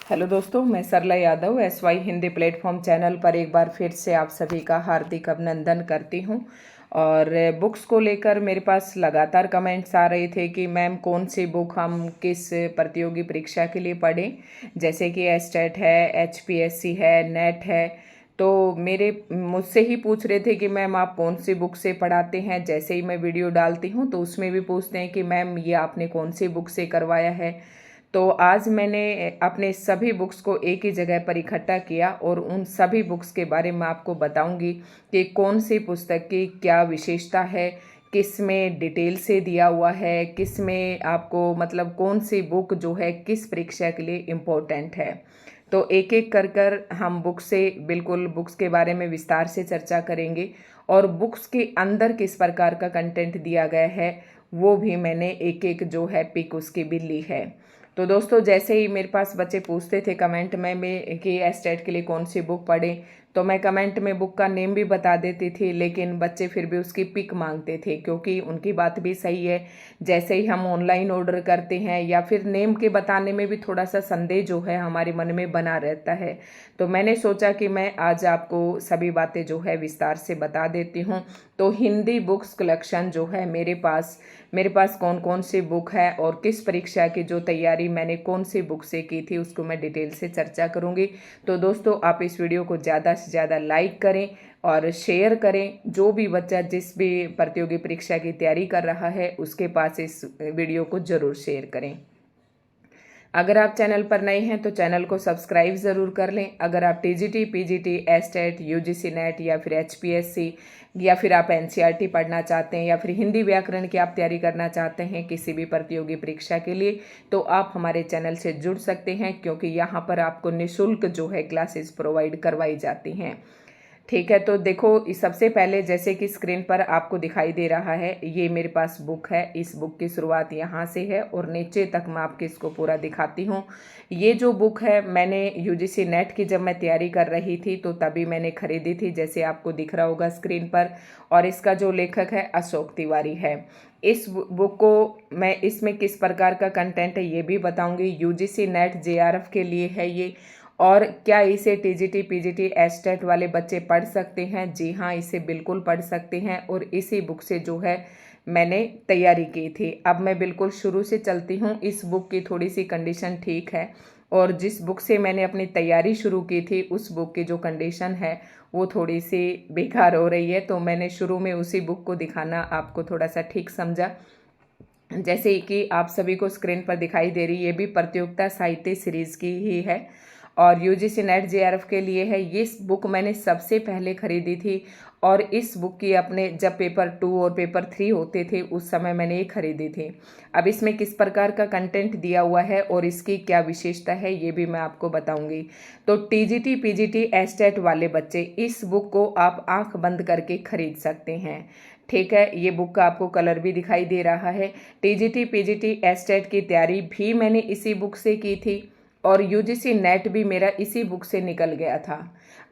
Hello दोस्तों, मैं Sarla Yadav SY Hindi platform channel पर एक बार फिर से आप सभी का हार्दिक अभिनंदन करती हूं। और बुक्स को लेकर मेरे पास लगातार कमेंट्स आ रहे थे कि मैम कौन सी बुक हम किस प्रतियोगी परीक्षा के लिए पढ़ें, जैसे कि एस्टेट है, HPSC है, नेट है। तो मेरे मुझसे ही पूछ रहे थे कि मैम आप कौन सी बुक से पढ़ाते हैं। जैसे ही मैं वीडियो डालती हूँ तो उसमें भी पूछते हैं कि मैम ये आपने कौन सी बुक से करवाया है। तो आज मैंने अपने सभी बुक्स को एक ही जगह पर इकट्ठा किया और उन सभी बुक्स के बारे में आपको बताऊंगी कि कौन सी पुस्तक की क्या विशेषता है, किस में डिटेल से दिया हुआ है, किस में आपको मतलब कौन सी बुक जो है किस परीक्षा के लिए इम्पोर्टेंट है। तो एक एक कर कर हम बुक से बिल्कुल बुक्स के बारे में विस्तार से चर्चा करेंगे और बुक्स के अंदर किस प्रकार का कंटेंट दिया गया है वो भी मैंने एक एक जो है पिक उसकी भी ली है। तो दोस्तों, जैसे ही मेरे पास बच्चे पूछते थे कमेंट में कि एस्टेट के लिए कौन सी बुक पढ़ें, तो मैं कमेंट में बुक का नेम भी बता देती थी, लेकिन बच्चे फिर भी उसकी पिक मांगते थे क्योंकि उनकी बात भी सही है। जैसे ही हम ऑनलाइन ऑर्डर करते हैं या फिर नेम के बताने में भी थोड़ा सा संदेह जो है हमारे मन में बना रहता है। तो मैंने सोचा कि मैं आज आपको सभी बातें जो है विस्तार से बता देती हूँ। तो हिंदी बुक्स कलेक्शन जो है मेरे पास कौन कौन सी बुक है और किस परीक्षा की जो तैयारी मैंने कौन सी बुक से की थी उसको मैं डिटेल से चर्चा करूंगी। तो दोस्तों, आप इस वीडियो को ज़्यादा से ज़्यादा लाइक करें और शेयर करें। जो भी बच्चा जिस भी प्रतियोगी परीक्षा की तैयारी कर रहा है उसके पास इस वीडियो को ज़रूर शेयर करें। अगर आप चैनल पर नए हैं तो चैनल को सब्सक्राइब ज़रूर कर लें। अगर आप TGT, PGT, estate, UGC net या फिर HPSC या फिर आप NCERT पढ़ना चाहते हैं या फिर हिंदी व्याकरण की आप तैयारी करना चाहते हैं किसी भी प्रतियोगी परीक्षा के लिए, तो आप हमारे चैनल से जुड़ सकते हैं क्योंकि यहाँ पर आपको निःशुल्क जो है क्लासेस प्रोवाइड करवाई जाती हैं। ठीक है, तो देखो सबसे पहले जैसे कि स्क्रीन पर आपको दिखाई दे रहा है, ये मेरे पास बुक है। इस बुक की शुरुआत यहाँ से है और नीचे तक मैं आपको इसको पूरा दिखाती हूँ। ये जो बुक है मैंने UGC नेट की जब मैं तैयारी कर रही थी तो तभी मैंने खरीदी थी, जैसे आपको दिख रहा होगा स्क्रीन पर। और इसका जो लेखक है अशोक तिवारी है। इस बुक को मैं इसमें किस प्रकार का कंटेंट है ये भी बताऊंगी। UGC नेट JRF के लिए है ये। और क्या इसे TGT, PGT, एस्टेट वाले बच्चे पढ़ सकते हैं? जी हाँ, इसे बिल्कुल पढ़ सकते हैं और इसी बुक से जो है मैंने तैयारी की थी। अब मैं बिल्कुल शुरू से चलती हूँ। इस बुक की थोड़ी सी कंडीशन ठीक है और जिस बुक से मैंने अपनी तैयारी शुरू की थी उस बुक की जो कंडीशन है वो थोड़ी सी बेकार हो रही है, तो मैंने शुरू में उसी बुक को दिखाना आपको थोड़ा सा ठीक समझा। जैसे कि आप सभी को स्क्रीन पर दिखाई दे रही, ये भी प्रतियोगिता साहित्य सीरीज की ही है और UGC नेट JRF के लिए है। ये बुक मैंने सबसे पहले खरीदी थी और इस बुक की अपने जब पेपर 2 और पेपर 3 होते थे उस समय मैंने ये खरीदी थी। अब इसमें किस प्रकार का कंटेंट दिया हुआ है और इसकी क्या विशेषता है ये भी मैं आपको बताऊंगी। तो TGT, PGT, एस्टेट वाले बच्चे इस बुक को आप आंख बंद करके खरीद सकते हैं। ठीक है, ये बुक का आपको कलर भी दिखाई दे रहा है। TGT, PGT, एस्टेट की तैयारी भी मैंने इसी बुक से की थी और UGC नेट भी मेरा इसी बुक से निकल गया था।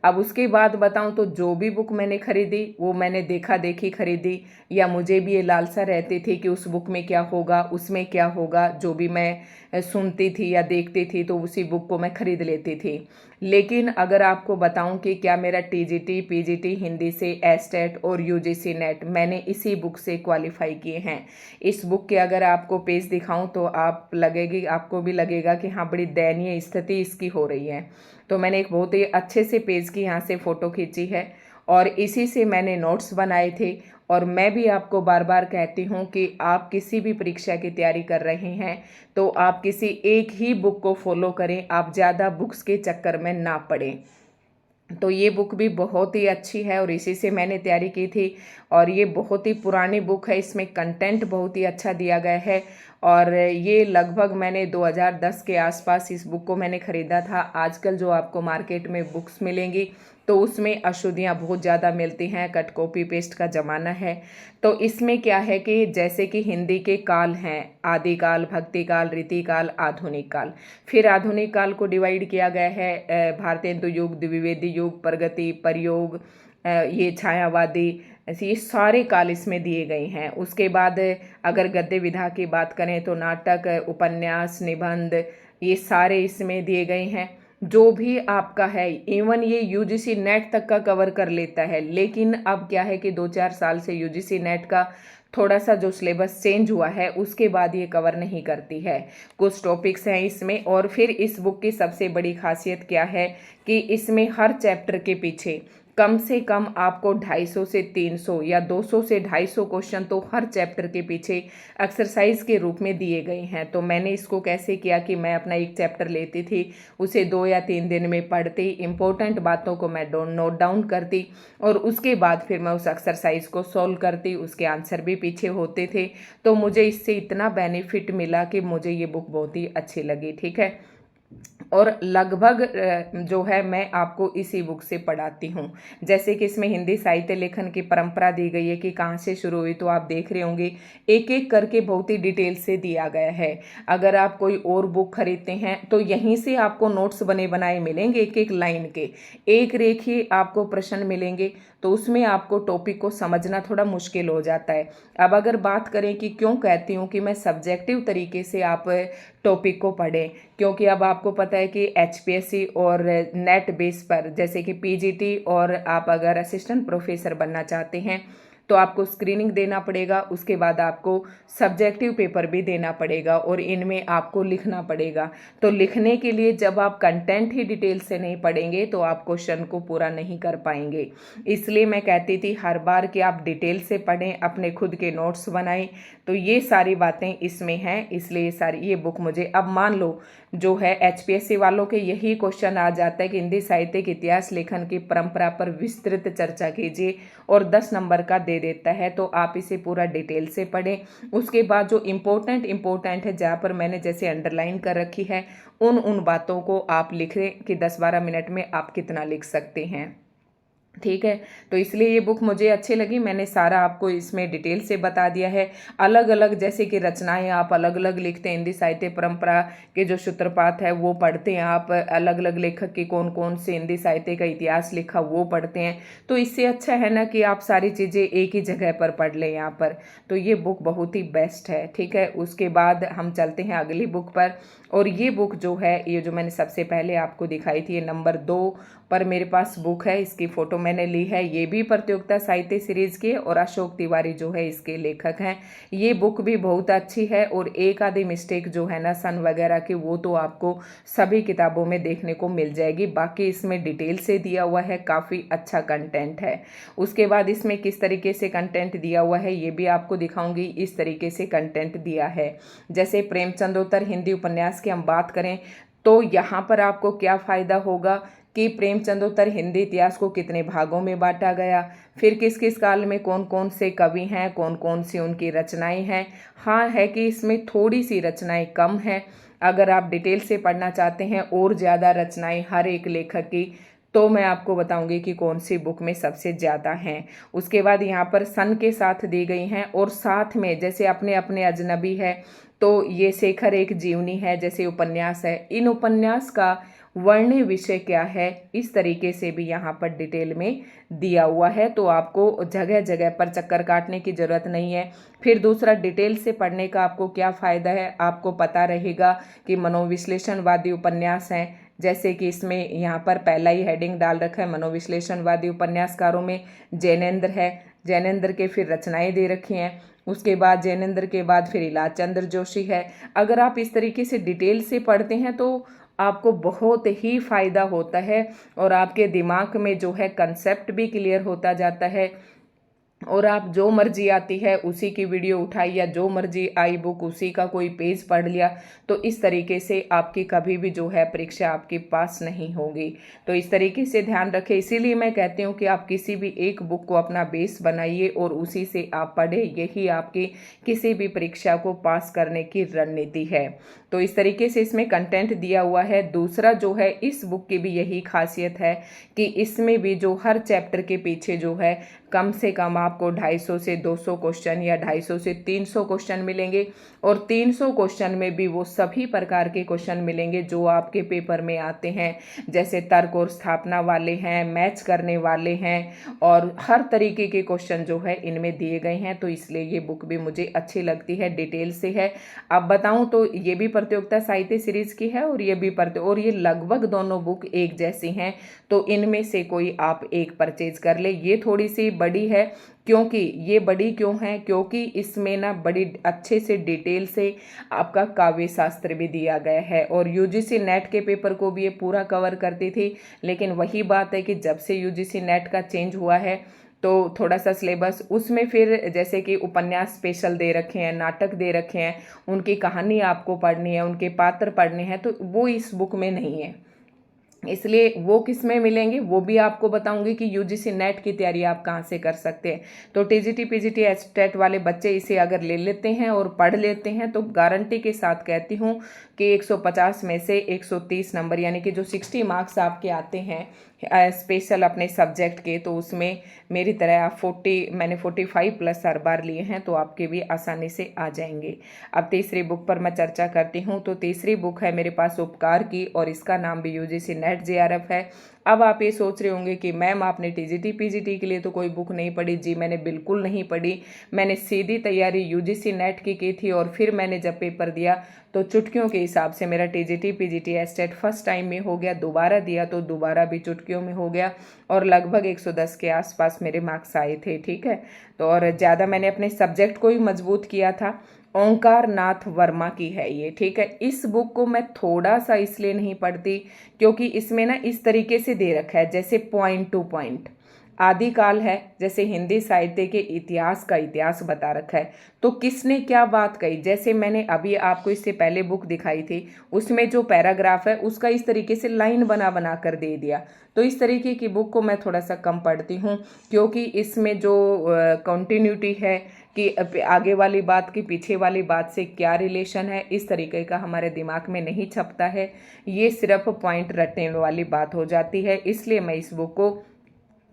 अब उसके बाद बताऊं तो जो भी बुक मैंने खरीदी वो मैंने देखा देखी खरीदी, या मुझे भी ये लालसा रहती थी कि उस बुक में क्या होगा, उसमें क्या होगा। जो भी मैं सुनती थी या देखती थी तो उसी बुक को मैं खरीद लेती थी। लेकिन अगर आपको बताऊं कि क्या मेरा TGT, PGT हिंदी से एस्टेट और UGC नेट मैंने इसी बुक से क्वालिफाई किए हैं। इस बुक के अगर आपको पेज दिखाऊं तो आपको भी लगेगा कि हाँ, बड़ी दयनीय स्थिति इसकी हो रही है। तो मैंने एक बहुत ही अच्छे से पेज की यहाँ से फ़ोटो खींची है और इसी से मैंने नोट्स बनाए थे। और मैं भी आपको बार बार कहती हूँ कि आप किसी भी परीक्षा की तैयारी कर रहे हैं तो आप किसी एक ही बुक को फॉलो करें, आप ज़्यादा बुक्स के चक्कर में ना पड़ें। तो ये बुक भी बहुत ही अच्छी है और इसी से मैंने तैयारी की थी और ये बहुत ही पुरानी बुक है, इसमें कंटेंट बहुत ही अच्छा दिया गया है। और ये लगभग मैंने 2010 के आसपास इस बुक को मैंने ख़रीदा था। आजकल जो आपको मार्केट में बुक्स मिलेंगी तो उसमें अशुद्धियाँ बहुत ज़्यादा मिलती हैं, कट कॉपी पेस्ट का ज़माना है। तो इसमें क्या है कि जैसे कि हिंदी के काल हैं, आदिकाल, भक्तिकाल, रीतिकाल, आधुनिक काल। फिर आधुनिक काल को डिवाइड किया गया है भारतेंदु युग, द्विवेदी युग, प्रगति, परयोग, ये छायावादी, ऐसे ये सारे काल इसमें दिए गए हैं। उसके बाद अगर गद्य विधा की बात करें तो नाटक, उपन्यास, निबंध, ये सारे इसमें दिए गए हैं। जो भी आपका है, इवन ये यूजीसी नेट तक का कवर कर लेता है। लेकिन अब क्या है कि 2-4 साल से यूजीसी नेट का थोड़ा सा जो सिलेबस चेंज हुआ है उसके बाद ये कवर नहीं करती है। कुछ टॉपिक्स हैं इसमें। और फिर इस बुक की सबसे बड़ी खासियत क्या है कि इसमें हर चैप्टर के पीछे कम से कम आपको 250 से 300 या 200 से 250 क्वेश्चन तो हर चैप्टर के पीछे एक्सरसाइज के रूप में दिए गए हैं। तो मैंने इसको कैसे किया कि मैं अपना एक चैप्टर लेती थी, उसे 2 या 3 दिन में पढ़ती, इंपॉर्टेंट बातों को मैं नोट डाउन करती और उसके बाद फिर मैं उस एक्सरसाइज को सॉल्व करती। उसके आंसर भी पीछे होते थे। तो मुझे इससे इतना बेनिफिट मिला कि मुझे ये बुक बहुत ही अच्छी लगी। ठीक है। और लगभग जो है मैं आपको इसी बुक से पढ़ाती हूँ। जैसे कि इसमें हिंदी साहित्य लेखन की परंपरा दी गई है कि कहाँ से शुरू हुई, तो आप देख रहे होंगे एक एक करके बहुत ही डिटेल से दिया गया है। अगर आप कोई और बुक खरीदते हैं तो यहीं से आपको नोट्स बने बनाए मिलेंगे, एक एक लाइन के, एक रेखीय आपको प्रश्न मिलेंगे। तो उसमें आपको टॉपिक को समझना थोड़ा मुश्किल हो जाता है। अब अगर बात करें कि क्यों कहती हूँ कि मैं सब्जेक्टिव तरीके से आप टॉपिक को पढ़ें, क्योंकि अब आपको पता है कि एचपीएससी और नेट बेस पर, जैसे कि पीजीटी और आप अगर असिस्टेंट प्रोफेसर बनना चाहते हैं तो आपको स्क्रीनिंग देना पड़ेगा। उसके बाद आपको सब्जेक्टिव पेपर भी देना पड़ेगा और इनमें आपको लिखना पड़ेगा। तो लिखने के लिए जब आप कंटेंट ही डिटेल से नहीं पढ़ेंगे तो आप क्वेश्चन को पूरा नहीं कर पाएंगे। इसलिए मैं कहती थी हर बार कि आप डिटेल से पढ़ें, अपने खुद के नोट्स बनाएं। तो ये सारी बातें इसमें हैं, इसलिए ये बुक मुझे, अब मान लो जो है एचपीएससी वालों के यही क्वेश्चन आ जाता है कि हिंदी साहित्य के इतिहास लेखन की परंपरा पर विस्तृत चर्चा कीजिए और 10 नंबर का दे देता है। तो आप इसे पूरा डिटेल से पढ़ें। उसके बाद जो इम्पोर्टेंट है, जहाँ पर मैंने जैसे अंडरलाइन कर रखी है, उन बातों को आप लिखें कि 10-12 मिनट में आप कितना लिख सकते हैं। ठीक है। तो इसलिए ये बुक मुझे अच्छी लगी। मैंने सारा आपको इसमें डिटेल से बता दिया है। अलग अलग जैसे कि रचनाएं आप अलग अलग लिखते हैं, हिंदी साहित्य परंपरा के जो सूत्रपात है वो पढ़ते हैं आप, अलग अलग लेखक के कौन कौन से हिंदी साहित्य का इतिहास लिखा वो पढ़ते हैं। तो इससे अच्छा है ना कि आप सारी चीज़ें एक ही जगह पर पढ़ लें यहाँ पर। तो ये बुक बहुत ही बेस्ट है। ठीक है। उसके बाद हम चलते हैं अगली बुक पर। और ये बुक जो है, ये जो मैंने सबसे पहले आपको दिखाई थी, ये नंबर 2 पर मेरे पास बुक है। इसकी फोटो मैंने ली है। ये भी प्रतियोगिता साहित्य सीरीज के और अशोक तिवारी जो है इसके लेखक हैं। ये बुक भी बहुत अच्छी है और एक आधी मिस्टेक जो है ना सन वगैरह की, वो तो आपको सभी किताबों में देखने को मिल जाएगी। बाकी इसमें डिटेल से दिया हुआ है, काफ़ी अच्छा कंटेंट है। उसके बाद इसमें किस तरीके से कंटेंट दिया हुआ है ये भी आपको दिखाऊंगी। इस तरीके से कंटेंट दिया है। जैसे प्रेमचंदोत्तर हिंदी उपन्यास की हम बात करें तो यहाँ पर आपको क्या फ़ायदा होगा कि प्रेमचंदोत्तर हिंदी इतिहास को कितने भागों में बांटा गया, फिर किस किस काल में कौन कौन से कवि हैं, कौन कौन सी उनकी रचनाएं हैं। हाँ है कि इसमें थोड़ी सी रचनाएं कम हैं। अगर आप डिटेल से पढ़ना चाहते हैं और ज़्यादा रचनाएं हर एक लेखक की, तो मैं आपको बताऊंगी कि कौन सी बुक में सबसे ज़्यादा हैं। उसके बाद यहाँ पर सन के साथ दी गई हैं और साथ में जैसे अपने अपने अजनबी है, तो ये शेखर एक जीवनी है जैसे उपन्यास है। इन उपन्यास का वर्ण्य विषय क्या है, इस तरीके से भी यहाँ पर डिटेल में दिया हुआ है। तो आपको जगह जगह पर चक्कर काटने की ज़रूरत नहीं है। फिर दूसरा, डिटेल से पढ़ने का आपको क्या फ़ायदा है, आपको पता रहेगा कि मनोविश्लेषणवादी उपन्यास हैं। जैसे कि इसमें यहाँ पर पहला ही हेडिंग डाल रखा है, मनोविश्लेषणवादी उपन्यासकारों में जैनेन्द्र है। जैनेन्द्र के फिर रचनाएं दे रखी हैं। उसके बाद जैनेन्द्र के बाद फिर इलाज चंद्र जोशी है। अगर आप इस तरीके से डिटेल से पढ़ते हैं तो आपको बहुत ही फ़ायदा होता है और आपके दिमाग में जो है कंसेप्ट भी क्लियर होता जाता है। और आप जो मर्जी आती है उसी की वीडियो उठाई या जो मर्जी आई बुक उसी का कोई पेज पढ़ लिया, तो इस तरीके से आपकी कभी भी जो है परीक्षा आपके पास नहीं होगी। तो इस तरीके से ध्यान रखें। इसीलिए मैं कहती हूँ कि आप किसी भी एक बुक को अपना बेस बनाइए और उसी से आप पढ़ें। यही आपकी किसी भी परीक्षा को पास करने की रणनीति है। तो इस तरीके से इसमें कंटेंट दिया हुआ है। दूसरा जो है, इस बुक की भी यही खासियत है कि इसमें भी जो हर चैप्टर के पीछे जो है कम से कम आपको 250 से 200 क्वेश्चन या 250 से 300 क्वेश्चन मिलेंगे। और 300 क्वेश्चन में भी वो सभी प्रकार के क्वेश्चन मिलेंगे जो आपके पेपर में आते हैं, जैसे तर्क और स्थापना वाले हैं, मैच करने वाले हैं, और हर तरीके के क्वेश्चन जो है इनमें दिए गए हैं। तो इसलिए ये बुक भी मुझे अच्छी लगती है, डिटेल से है। अब बताऊं तो ये भी प्रतियोगिता साहित्य सीरीज की है और ये भी और ये लगभग दोनों बुक एक जैसी हैं, तो इनमें से कोई आप एक परचेज कर ले। ये थोड़ी सी बड़ी है, क्योंकि ये बड़ी क्यों है, क्योंकि इसमें ना बड़ी अच्छे से डिटेल से आपका काव्य शास्त्र भी दिया गया है, और यूजीसी नेट के पेपर को भी ये पूरा कवर करती थी। लेकिन वही बात है कि जब से यूजीसी नेट का चेंज हुआ है तो थोड़ा सा सिलेबस उसमें फिर जैसे कि उपन्यास स्पेशल दे रखे हैं, नाटक दे रखे हैं, उनकी कहानी आपको पढ़नी है, उनके पात्र पढ़ने हैं, तो वो इस बुक में नहीं है। इसलिए वो किस में मिलेंगे वो भी आपको बताऊंगी कि यूजीसी नेट की तैयारी आप कहाँ से कर सकते हैं। तो टीजीटी पीजीटी एस्टेट वाले बच्चे इसे अगर ले लेते हैं और पढ़ लेते हैं तो गारंटी के साथ कहती हूँ कि 150 में से 130 नंबर, यानी कि जो 60 मार्क्स आपके आते हैं स्पेशल अपने सब्जेक्ट के, तो उसमें मेरी तरह आप 40, मैंने 45 प्लस हर बार लिए हैं, तो आपके भी आसानी से आ जाएंगे। अब तीसरी बुक पर मैं चर्चा करती हूँ। तो तीसरी बुक है मेरे पास उपकार की, और इसका नाम भी यूजीसी नेट जेआरएफ है। अब आप ये सोच रहे होंगे कि मैम आपने टीजीटी पीजीटी के लिए तो कोई बुक नहीं पढ़ी। जी मैंने बिल्कुल नहीं पढ़ी, मैंने सीधी तैयारी यूजीसी नेट की थी, और फिर मैंने जब पेपर दिया तो चुटकियों के हिसाब से मेरा TGT PGT estate first time में हो गया, दोबारा दिया तो दोबारा भी चुटकियों में हो गया, और लगभग 110 के आसपास मेरे मार्क्स आए थे। ठीक है, तो और ज़्यादा मैंने अपने सब्जेक्ट को ही मजबूत किया था। ओंकार नाथ वर्मा की है ये। ठीक है, इस बुक को मैं थोड़ा सा इसलिए नहीं पढ़ती क्योंकि इसमें ना इस तरीके से दे रखा है, जैसे पॉइंट टू पॉइंट आदिकाल है, जैसे हिंदी साहित्य के इतिहास का इतिहास बता रखा है, तो किसने क्या बात कही। जैसे मैंने अभी आपको इससे पहले बुक दिखाई थी, उसमें जो पैराग्राफ है उसका इस तरीके से लाइन बना बना कर दे दिया। तो इस तरीके की बुक को मैं थोड़ा सा कम पढ़ती हूँ, क्योंकि इसमें जो कंटिन्यूटी है कि आगे वाली बात की पीछे वाली बात से क्या रिलेशन है, इस तरीके का हमारे दिमाग में नहीं छपता है। ये सिर्फ पॉइंट रटने वाली बात हो जाती है। इसलिए मैं इस बुक को,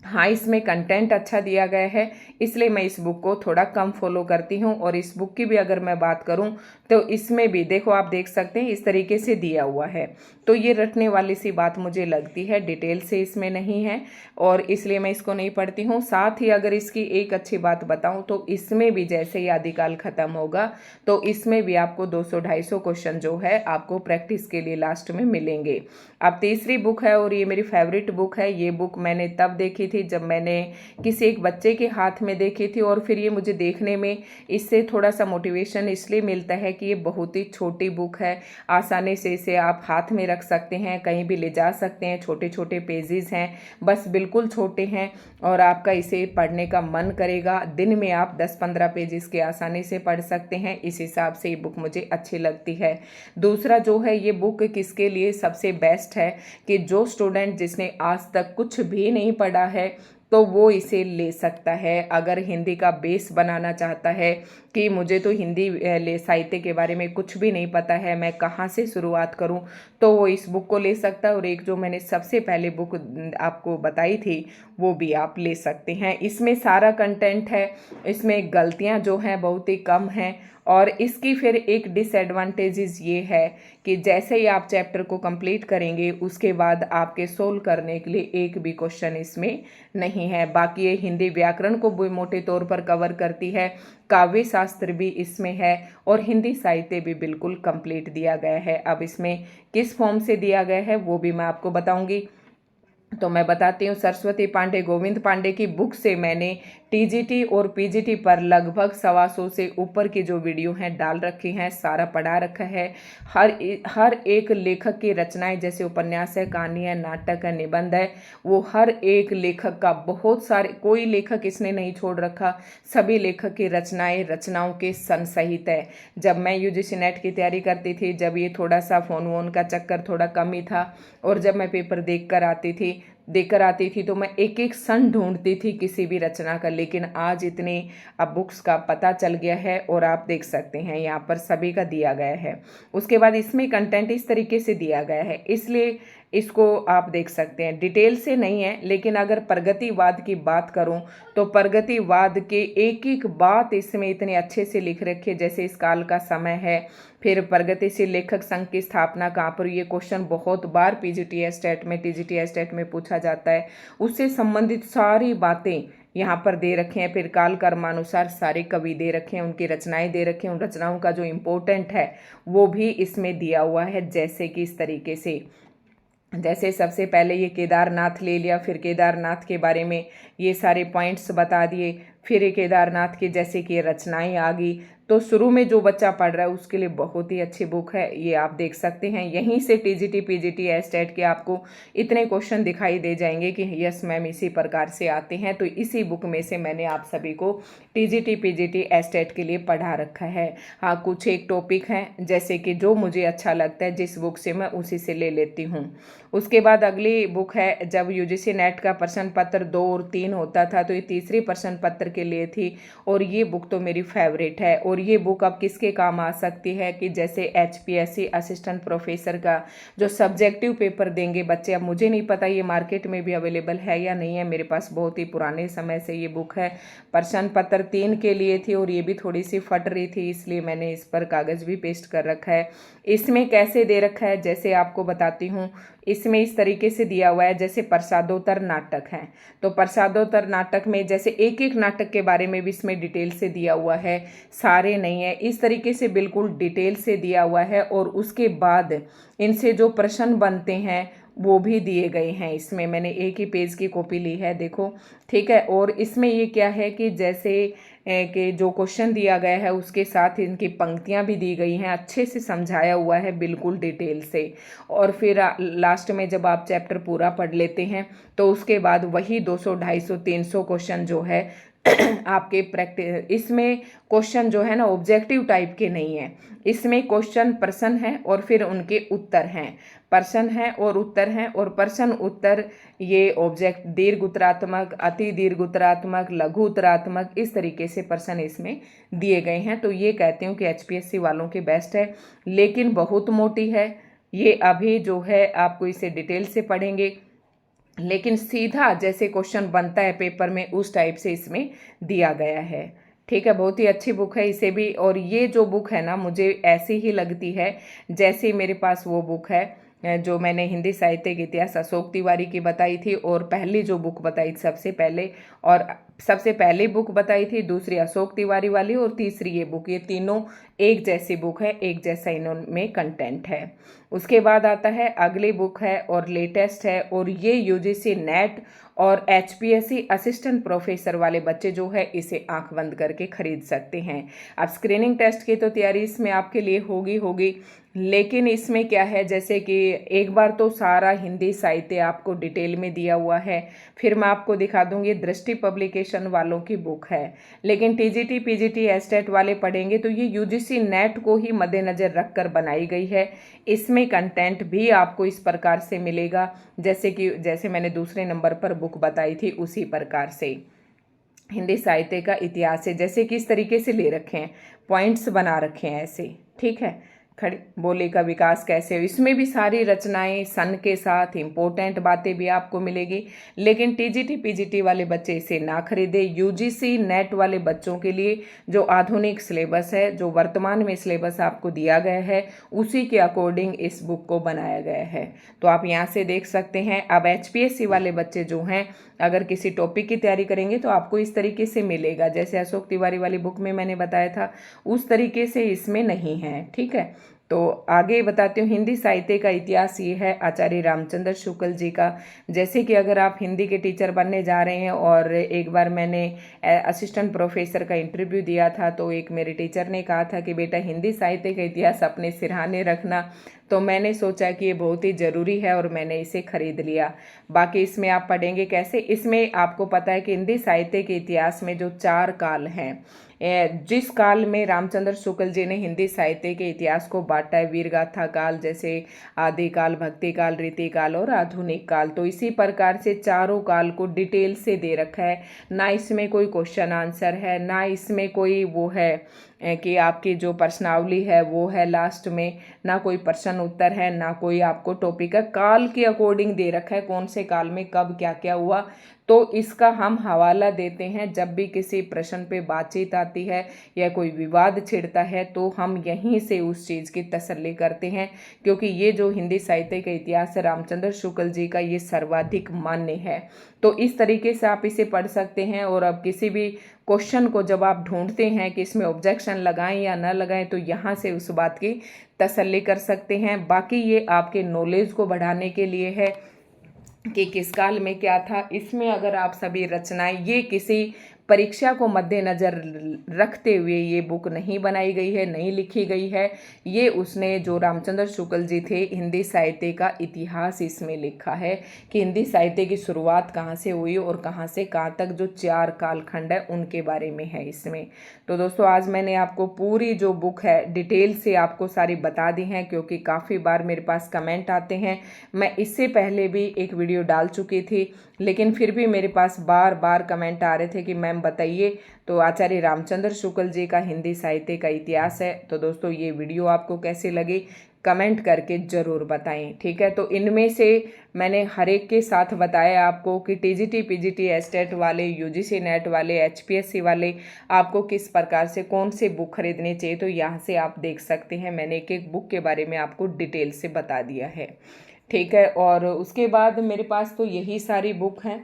हाँ इसमें कंटेंट अच्छा दिया गया है, इसलिए मैं इस बुक को थोड़ा कम फॉलो करती हूँ। और इस बुक की भी अगर मैं बात करूँ तो इसमें भी देखो, आप देख सकते हैं इस तरीके से दिया हुआ है, तो ये रटने वाली सी बात मुझे लगती है, डिटेल से इसमें नहीं है, और इसलिए मैं इसको नहीं पढ़ती हूँ। साथ ही अगर इसकी एक अच्छी बात बताऊँ तो इसमें भी जैसे ही आदिकाल खत्म होगा तो इसमें भी आपको 200-250 क्वेश्चन जो है आपको प्रैक्टिस के लिए लास्ट में मिलेंगे। अब तीसरी बुक है, और ये मेरी फेवरेट बुक है। ये बुक मैंने तब देखी थी जब मैंने किसी एक बच्चे के हाथ में देखी थी, और फिर ये मुझे देखने में इससे थोड़ा सा मोटिवेशन इसलिए मिलता है कि ये बहुत ही छोटी बुक है, आसानी से इसे आप हाथ में रख सकते हैं, कहीं भी ले जा सकते हैं, छोटे छोटे पेजेस हैं, बस बिल्कुल छोटे हैं, और आपका इसे पढ़ने का मन करेगा। दिन में आप 10-15 पेजेस के आसानी से पढ़ सकते हैं। इस हिसाब से ये बुक मुझे अच्छी लगती है। दूसरा जो है, ये बुक किसके लिए सबसे बेस्ट है कि जो स्टूडेंट जिसने आज तक कुछ भी नहीं पढ़ा है तो वो इसे ले सकता है। अगर हिंदी का बेस बनाना चाहता है कि मुझे तो हिंदी साहित्य के बारे में कुछ भी नहीं पता है, मैं कहाँ से शुरुआत करूं, तो वो इस बुक को ले सकता है। और एक जो मैंने सबसे पहले बुक आपको बताई थी वो भी आप ले सकते हैं। इसमें सारा कंटेंट है, इसमें गलतियां जो हैं बहुत ही कम हैं। और इसकी फिर एक डिसएडवांटेजेस ये है कि जैसे ही आप चैप्टर को कंप्लीट करेंगे उसके बाद आपके सोल्व करने के लिए एक भी क्वेश्चन इसमें नहीं है। बाकी ये हिंदी व्याकरण को भी मोटे तौर पर कवर करती है, काव्य शास्त्र भी इसमें है, और हिंदी साहित्य भी बिल्कुल कंप्लीट दिया गया है। अब इसमें किस फॉर्म से दिया गया है वो भी मैं आपको बताऊंगी। तो मैं बताती हूँ, सरस्वती पांडे, गोविंद पांडे की बुक से मैंने टीजीटी और पीजीटी पर लगभग 125 से ऊपर की जो वीडियो हैं डाल रखी हैं, सारा पढ़ा रखा है। हर एक लेखक की रचनाएं, जैसे उपन्यास है, कहानी है, नाटक है, निबंध है, वो हर एक लेखक का बहुत सारे, कोई लेखक इसने नहीं छोड़ रखा, सभी लेखक की रचनाओं के संसहित है। जब मैं यूजीसी नेट की तैयारी करती थी, जब ये थोड़ा सा फोन वोन का चक्कर थोड़ा कम ही था, और जब मैं पेपर देकर आती थी तो मैं एक एक सन ढूंढती थी किसी भी रचना का, लेकिन आज इतने अब बुक्स का पता चल गया है, और आप देख सकते हैं यहाँ पर सभी का दिया गया है। उसके बाद इसमें कंटेंट इस तरीके से दिया गया है, इसलिए इसको आप देख सकते हैं। डिटेल से नहीं है, लेकिन अगर प्रगतिवाद की बात करूं तो प्रगतिवाद के एक एक बात इसमें इतने अच्छे से लिख रखे, जैसे इस काल का समय है, फिर प्रगतिशील लेखक संघ की स्थापना कहाँ पर, ये क्वेश्चन बहुत बार पीजीटी एस्टेट में, टीजीटी एस्टेट में पूछा जाता है, उससे संबंधित सारी बातें यहाँ पर दे रखे हैं। फिर काल कर्मानुसार सारे कवि दे रखे हैं, उनकी रचनाएं दे रखी हैं, उन रचनाओं का जो इम्पोर्टेंट है वो भी इसमें दिया हुआ है। जैसे कि इस तरीके से, जैसे सबसे पहले ये केदारनाथ ले लिया, फिर केदारनाथ के बारे में ये सारे पॉइंट्स बता दिए, फिर ये केदारनाथ की जैसे कि रचनाएं आ गई। तो शुरू में जो बच्चा पढ़ रहा है उसके लिए बहुत ही अच्छी बुक है, ये आप देख सकते हैं। यहीं से टीजीटी पीजीटी एस्टेट के आपको इतने क्वेश्चन दिखाई दे जाएंगे कि यस मैम इसी प्रकार से आते हैं। तो इसी बुक में से मैंने आप सभी को टीजीटी पीजीटी एस्टेट के लिए पढ़ा रखा है। हाँ, कुछ एक टॉपिक हैं जैसे कि जो मुझे अच्छा लगता है जिस बुक से मैं उसी से ले लेती हूँ। उसके बाद अगली बुक है, जब यूजीसी नेट का प्रश्न पत्र 2 और 3 होता था तो ये तीसरी प्रश्न पत्र के लिए थी, और ये बुक तो मेरी फेवरेट है। और ये बुक अब किसके काम आ सकती है कि जैसे एचपीएससी असिस्टेंट प्रोफेसर का जो सब्जेक्टिव पेपर देंगे बच्चे, अब मुझे नहीं पता ये मार्केट में भी अवेलेबल है या नहीं है, मेरे पास बहुत ही पुराने समय से ये बुक है। प्रश्न पत्र 3 के लिए थी और ये भी थोड़ी सी फट रही थी, इसलिए मैंने इस पर कागज भी पेस्ट कर रखा है। इसमें कैसे दे रखा है जैसे आपको बताती हूँ। इसमें इस तरीके से दिया हुआ है, जैसे प्रसादोत्तर नाटक है तो प्रसादोत्तर नाटक में जैसे एक एक नाटक के बारे में भी इसमें डिटेल से दिया हुआ है, सारे नहीं है, इस तरीके से बिल्कुल डिटेल से दिया हुआ है। और उसके बाद इनसे जो प्रश्न बनते हैं वो भी दिए गए हैं। इसमें मैंने एक ही पेज की कॉपी ली है, देखो, ठीक है। और इसमें ये क्या है कि जैसे कि जो क्वेश्चन दिया गया है उसके साथ इनकी पंक्तियां भी दी गई हैं, अच्छे से समझाया हुआ है बिल्कुल डिटेल से। और फिर लास्ट में जब आप चैप्टर पूरा पढ़ लेते हैं तो उसके बाद वही 200, 250, 300 क्वेश्चन जो है आपके प्रैक्टिस, इसमें क्वेश्चन जो है ना ऑब्जेक्टिव टाइप के नहीं है, इसमें क्वेश्चन प्रश्न है और फिर उनके उत्तर हैं, प्रश्न है और उत्तर हैं। और प्रश्न उत्तर ये ऑब्जेक्ट दीर्घ उत्तरात्मक, अति दीर्घ उत्तरात्मक, लघु उत्तरात्मक, इस तरीके से प्रश्न इसमें दिए गए हैं। तो ये कहती हूँ कि एचपीएससी वालों के बेस्ट है, लेकिन बहुत मोटी है ये। अभी जो है आपको इसे डिटेल से पढ़ेंगे, लेकिन सीधा जैसे क्वेश्चन बनता है पेपर में उस टाइप से इसमें दिया गया है, ठीक है। बहुत ही अच्छी बुक है इसे भी। और ये जो बुक है ना मुझे ऐसी ही लगती है जैसे मेरे पास वो बुक है जो मैंने हिंदी साहित्य के इतिहास अशोक तिवारी की बताई थी, और पहली जो बुक बताई सबसे पहले, और सबसे पहली बुक बताई थी, दूसरी अशोक तिवारी वाली, और तीसरी ये बुक, ये तीनों एक जैसी बुक है, एक जैसा इनमें कंटेंट है। उसके बाद आता है अगली बुक है और लेटेस्ट है, और ये यूजीसी नेट और एचपीएससी असिस्टेंट प्रोफेसर वाले बच्चे जो है इसे आंख बंद करके खरीद सकते हैं। अब स्क्रीनिंग टेस्ट की तो तैयारी इसमें आपके लिए होगी, लेकिन इसमें क्या है जैसे कि एक बार तो सारा हिंदी साहित्य आपको डिटेल में दिया हुआ है, फिर मैं आपको दिखा दूंगी दृष्टि पब्लिकेशन वालों की बुक है। लेकिन टीजीटी पीजीटी एस्टेट वाले पढ़ेंगे तो ये यूजीसी नेट को ही मद्देनजर रखकर बनाई गई है। इसमें कंटेंट भी आपको इस प्रकार से मिलेगा जैसे मैंने दूसरे नंबर पर बुक बताई थी उसी प्रकार से हिंदी साहित्य का इतिहास है, जैसे कि इस तरीके से ले रखे हैं, पॉइंट्स बना रखे हैं ऐसे, ठीक है। खड़ी बोली का विकास कैसे हो, इसमें भी सारी रचनाएं सन के साथ इंपॉर्टेंट बातें भी आपको मिलेगी। लेकिन टीजीटी पीजीटी वाले बच्चे इसे ना खरीदे। यूजीसी नेट वाले बच्चों के लिए जो आधुनिक सिलेबस है, जो वर्तमान में सिलेबस आपको दिया गया है, उसी के अकॉर्डिंग इस बुक को बनाया गया है। तो आप यहाँ से देख सकते हैं। अब एचपीएससी वाले बच्चे जो हैं अगर किसी टॉपिक की तैयारी करेंगे तो आपको इस तरीके से मिलेगा, जैसे अशोक तिवारी वाली बुक में मैंने बताया था उस तरीके से इसमें नहीं है, ठीक है। तो आगे बताती हूँ। हिंदी साहित्य का इतिहास ये है आचार्य रामचंद्र शुक्ल जी का। जैसे कि अगर आप हिंदी के टीचर बनने जा रहे हैं, और एक बार मैंने असिस्टेंट प्रोफेसर का इंटरव्यू दिया था तो एक मेरे टीचर ने कहा था कि बेटा हिंदी साहित्य का इतिहास अपने सिरहाने रखना, तो मैंने सोचा कि ये बहुत ही ज़रूरी है और मैंने इसे खरीद लिया। बाकी इसमें आप पढ़ेंगे कैसे, इसमें आपको पता है कि हिंदी साहित्य के इतिहास में जो 4 काल हैं, जिस काल में रामचंद्र शुक्ल जी ने हिंदी साहित्य के इतिहास को बांटा है, वीरगाथा काल, जैसे आदिकाल, भक्ति काल, रीति काल और आधुनिक काल, तो इसी प्रकार से चारों काल को डिटेल से दे रखा है। ना इसमें कोई क्वेश्चन आंसर है, ना इसमें कोई वो है कि आपकी जो प्रश्नावली है वो है लास्ट में, ना कोई प्रश्न उत्तर है, ना कोई आपको टॉपिक है। काल के अकॉर्डिंग दे रखा है कौन से काल में कब क्या क्या हुआ, तो इसका हम हवाला देते हैं। जब भी किसी प्रश्न पे बातचीत आती है या कोई विवाद छिड़ता है तो हम यहीं से उस चीज़ की तसल्ली करते हैं, क्योंकि ये जो हिंदी साहित्य का इतिहास है रामचंद्र शुक्ल जी का, ये सर्वाधिक मान्य है। तो इस तरीके से आप इसे पढ़ सकते हैं। और अब किसी भी क्वेश्चन को जब आप ढूंढते हैं कि इसमें ऑब्जेक्शन लगाएं या ना लगाएं, तो यहाँ से उस बात की तसल्ली कर सकते हैं। बाकी ये आपके नॉलेज को बढ़ाने के लिए है कि किस काल में क्या था। इसमें अगर आप सभी रचनाएं, ये किसी परीक्षा को मद्देनजर रखते हुए ये बुक नहीं बनाई गई है, नहीं लिखी गई है। ये उसने जो रामचंद्र शुक्ल जी थे, हिंदी साहित्य का इतिहास इसमें लिखा है कि हिंदी साहित्य की शुरुआत कहाँ से हुई और कहाँ से कहाँ तक, जो 4 कालखंड है उनके बारे में है इसमें। तो दोस्तों आज मैंने आपको पूरी जो बुक है डिटेल से आपको सारी बता दी हैं, क्योंकि काफ़ी बार मेरे पास कमेंट आते हैं। मैं इससे पहले भी एक वीडियो डाल चुकी थी, लेकिन फिर भी मेरे पास बार बार कमेंट आ रहे थे कि मैम बताइए। तो आचार्य रामचंद्र शुक्ल जी का हिंदी साहित्य का इतिहास है। तो दोस्तों ये वीडियो आपको कैसी लगी कमेंट करके ज़रूर बताएं, ठीक है। तो इनमें से मैंने हर एक के साथ बताया आपको कि टीजीटी पीजीटी एस्टेट वाले, यूजीसी नेट वाले, एचपीएससी वाले आपको किस प्रकार से कौन से बुक खरीदने चाहिए। तो यहाँ से आप देख सकते हैं, मैंने एक एक बुक के बारे में आपको डिटेल से बता दिया है, ठीक है। और उसके बाद मेरे पास तो यही सारी बुक हैं।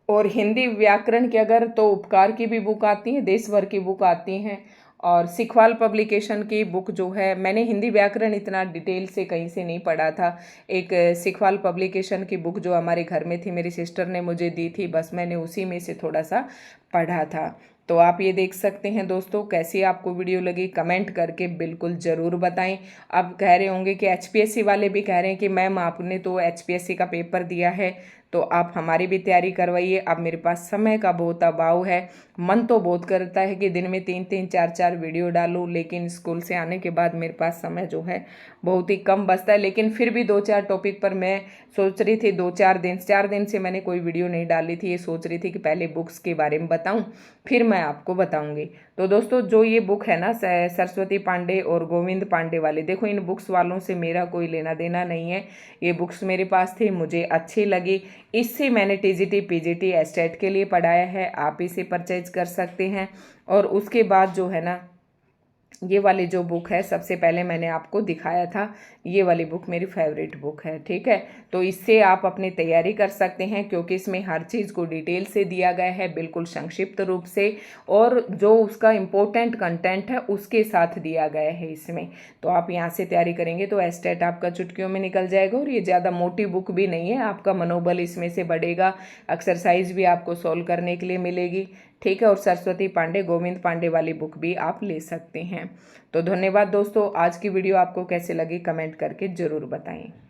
और हिंदी व्याकरण की अगर तो उपकार की भी बुक आती है, देश भर की बुक आती हैं। और सिखवाल पब्लिकेशन की बुक जो है, मैंने हिंदी व्याकरण इतना डिटेल से कहीं से नहीं पढ़ा था। एक सिखवाल पब्लिकेशन की बुक जो हमारे घर में थी, मेरी सिस्टर ने मुझे दी थी, बस मैंने उसी में से थोड़ा सा पढ़ा था। तो आप ये देख सकते हैं दोस्तों। कैसी आपको वीडियो लगी कमेंट करके बिल्कुल ज़रूर बताएं। अब कह रहे होंगे कि एचपीएससी वाले भी कह रहे हैं कि मैम आपने तो एचपीएससी का पेपर दिया है, तो आप हमारी भी तैयारी करवाइए। अब मेरे पास समय का बहुत अभाव है। मन तो बहुत करता है कि दिन में 3-3 4-4 वीडियो डालूं, लेकिन स्कूल से आने के बाद मेरे पास समय जो है बहुत ही कम बचता है। लेकिन फिर भी 2-4 टॉपिक पर मैं सोच रही थी, 4 दिन से मैंने कोई वीडियो नहीं डाली थी। ये सोच रही थी कि पहले बुक्स के बारे में बताऊं, फिर मैं आपको बताऊंगी। तो दोस्तों जो ये बुक है ना, सरस्वती पांडे और गोविंद पांडे वाले, देखो इन बुक्स वालों से मेरा कोई लेना देना नहीं है। ये बुक्स मेरे पास थी, मुझे अच्छी लगी, इससे मैंने टीजीटी पीजीटी एस्टेट के लिए पढ़ाया है। आप इसे परचेज कर सकते हैं। और उसके बाद जो है ना, ये वाली जो बुक है सबसे पहले मैंने आपको दिखाया था, ये वाली बुक मेरी फेवरेट बुक है, ठीक है। तो इससे आप अपनी तैयारी कर सकते हैं, क्योंकि इसमें हर चीज़ को डिटेल से दिया गया है, बिल्कुल संक्षिप्त रूप से, और जो उसका इम्पोर्टेंट कंटेंट है उसके साथ दिया गया है इसमें। तो आप यहाँ से तैयारी करेंगे तो एस्टेट आपका चुटकियों में निकल जाएगा। और ये ज़्यादा मोटी बुक भी नहीं है, आपका मनोबल इसमें से बढ़ेगा, एक्सरसाइज भी आपको सॉल्व करने के लिए मिलेगी, ठीक है। और सरस्वती पांडे, गोविंद पांडे वाली बुक भी आप ले सकते हैं। तो धन्यवाद दोस्तों। आज की वीडियो आपको कैसे लगी कमेंट करके ज़रूर बताएं।